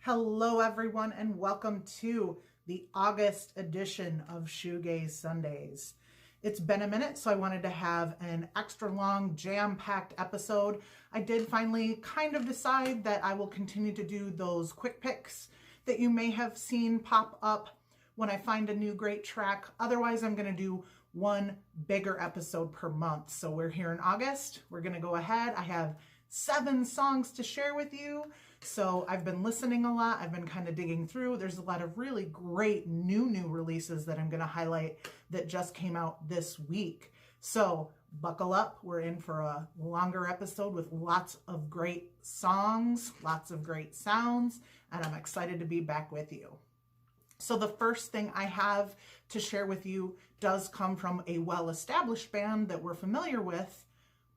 Hello, everyone, and welcome to the August edition of Shoegaze Sundays. It's been a minute, so I wanted to have an extra long, jam-packed episode. I did finally kind of decide that I will continue to do those quick picks that you may have seen pop up when I find a new great track. Otherwise, I'm going to do one bigger episode per month. So we're here in August. We're going to go ahead. I have 7 songs to share with you. So I've been listening a lot. I've been kind of digging through. There's a lot of really great new releases that I'm going to highlight that just came out this week. So buckle up. We're in for a longer episode with lots of great songs, lots of great sounds, and I'm excited to be back with you. So the first thing I have to share with you does come from a well-established band that we're familiar with,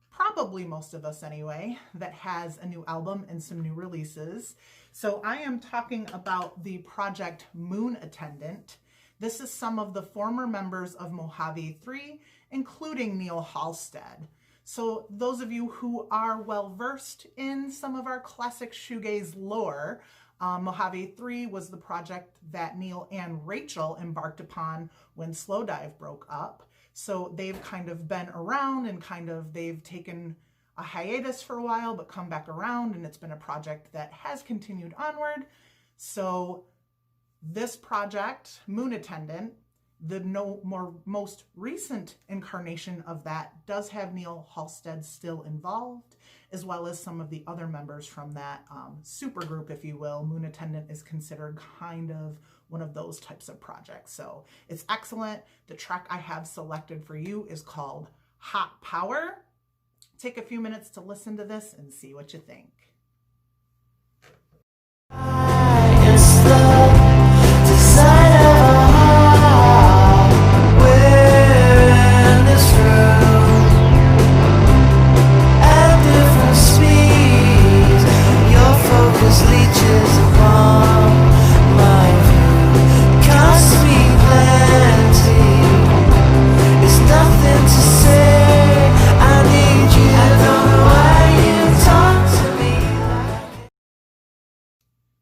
probably most of us anyway, that has a new album and some new releases. So I am talking about the project Moon Attendant. This is some of the former members of Mojave 3, including Neil Halstead. So those of you who are well versed in some of our classic shoegaze lore, Mojave 3 was the project that Neil and Rachel embarked upon when Slowdive broke up. So they've kind of been around and they've taken a hiatus for a while, but come back around, and it's been a project that has continued onward. So this project, Moon Attendant, the most recent incarnation of that, does have Neil Halstead still involved, as well as some of the other members from that supergroup, if you will. Moon Attendant is considered kind of one of those types of projects. So it's excellent. The track I have selected for you is called Hot Power. Take a few minutes to listen to this and see what you think.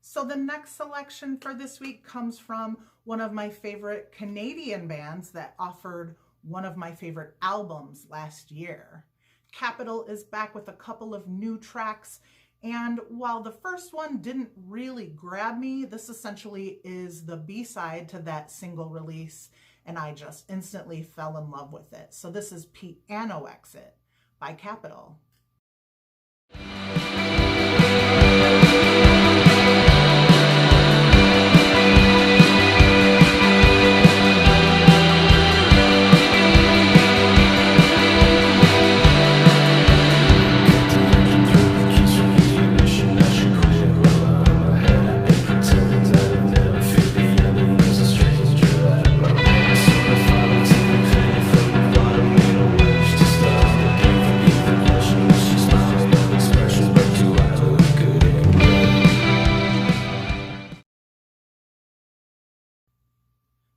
So the next selection for this week comes from one of my favorite Canadian bands that offered one of my favorite albums last year. Capitol is back with a couple of new tracks, and while the first one didn't really grab me, this essentially is the B-side to that single release, and I just instantly fell in love with it. So this is Piano Exit by Capitol.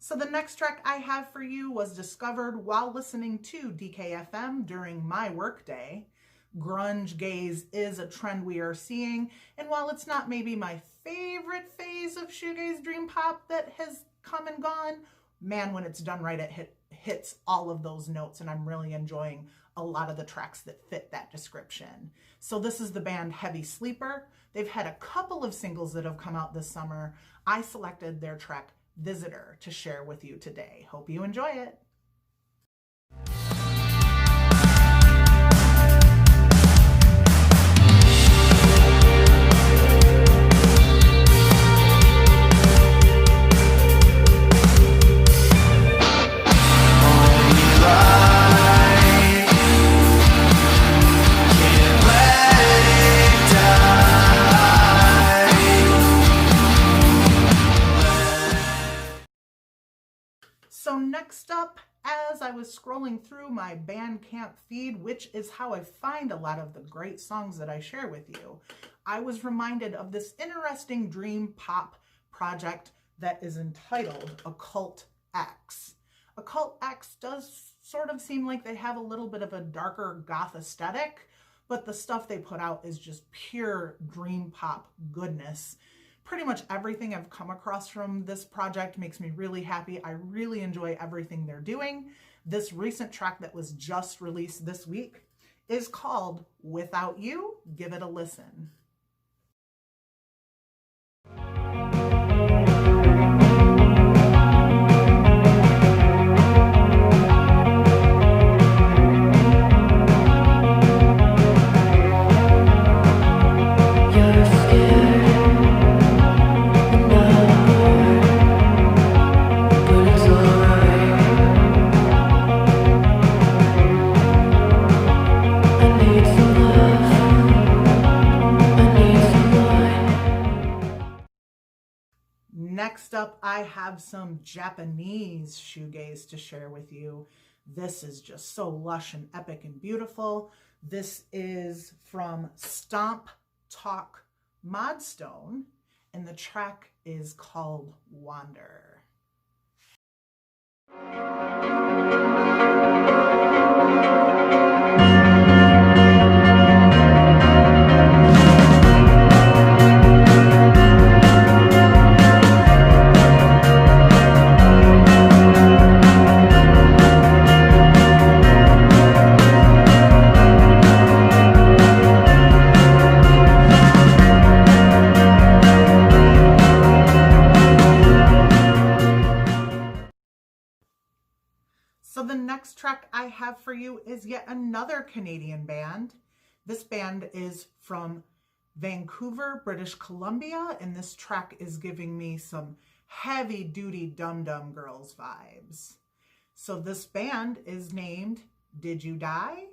So the next track I have for you was discovered while listening to DKFM during my workday. Grunge gaze is a trend we are seeing, and while it's not maybe my favorite phase of shoegaze dream pop that has come and gone, man, when it's done right, it hits all of those notes, and I'm really enjoying a lot of the tracks that fit that description. So this is the band Heavy Sleeper. They've had a couple of singles that have come out this summer. I selected their track Visitor to share with you today. Hope you enjoy it. So next up, as I was scrolling through my Bandcamp feed, which is how I find a lot of the great songs that I share with you, I was reminded of this interesting dream pop project that is entitled Occult X. Occult X does sort of seem like they have a little bit of a darker goth aesthetic, but the stuff they put out is just pure dream pop goodness. Pretty much everything I've come across from this project makes me really happy. I really enjoy everything they're doing. This recent track that was just released this week is called Without You. Give it a listen. Next up, I have some Japanese shoegaze to share with you. This is just so lush and epic and beautiful. This is from Stomp Talk Modstone, and the track is called Wander. So the next track I have for you is yet another Canadian band. This band is from Vancouver, British Columbia, and this track is giving me some heavy-duty Dum Dum Girls vibes. So this band is named Did You Die?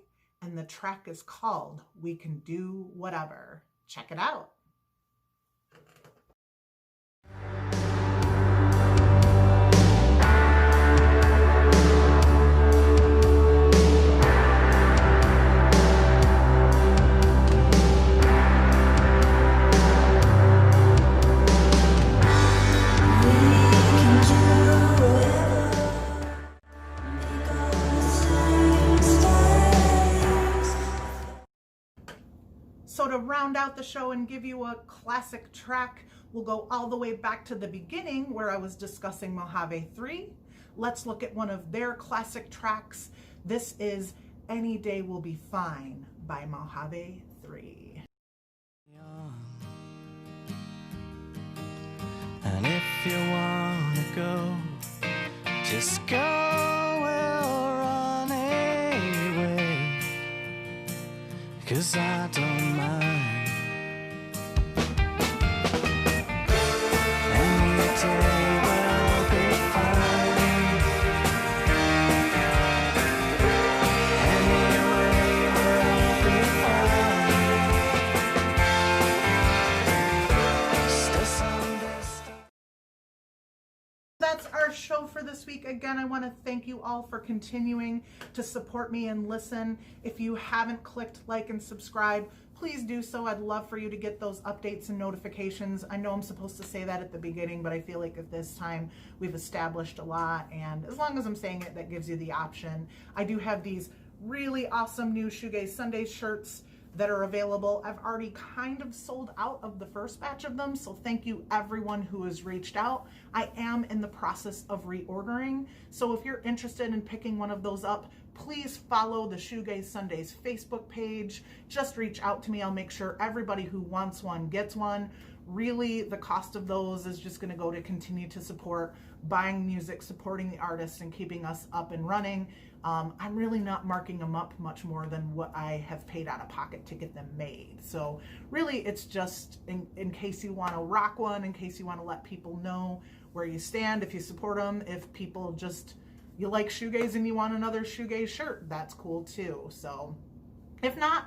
And the track is called We Can Do Whatever. Check it out. So to round out the show and give you a classic track, we'll go all the way back to the beginning where I was discussing Mojave 3. Let's look at one of their classic tracks. This is Any Day Will Be Fine by Mojave 3. And if you wanna go, just go or run away, 'cause I don't mind. Any day will be fine. Anyway will be fine. Still someday. That's our show for this week. Again, I want to thank you all for continuing to support me and listen. If you haven't clicked like and subscribe, please do so. I'd love for you to get those updates and notifications. I know I'm supposed to say that at the beginning, but I feel like at this time we've established a lot, and as long as I'm saying it, that gives you the option. I do have these really awesome new Shoegaze Sundays shirts that are available. I've already kind of sold out of the first batch of them, so thank you everyone who has reached out. I am in the process of reordering, so if you're interested in picking one of those up, please follow the Shoegaze Sundays Facebook page. Just reach out to me. I'll make sure everybody who wants one gets one. Really, the cost of those is just going to go to continue to support buying music, supporting the artists, and keeping us up and running. I'm really not marking them up much more than what I have paid out of pocket to get them made. So really, it's just in case you want to rock one, in case you want to let people know where you stand, if you support them, if people just, you like shoegaze and you want another shoegaze shirt, that's cool too. So if not,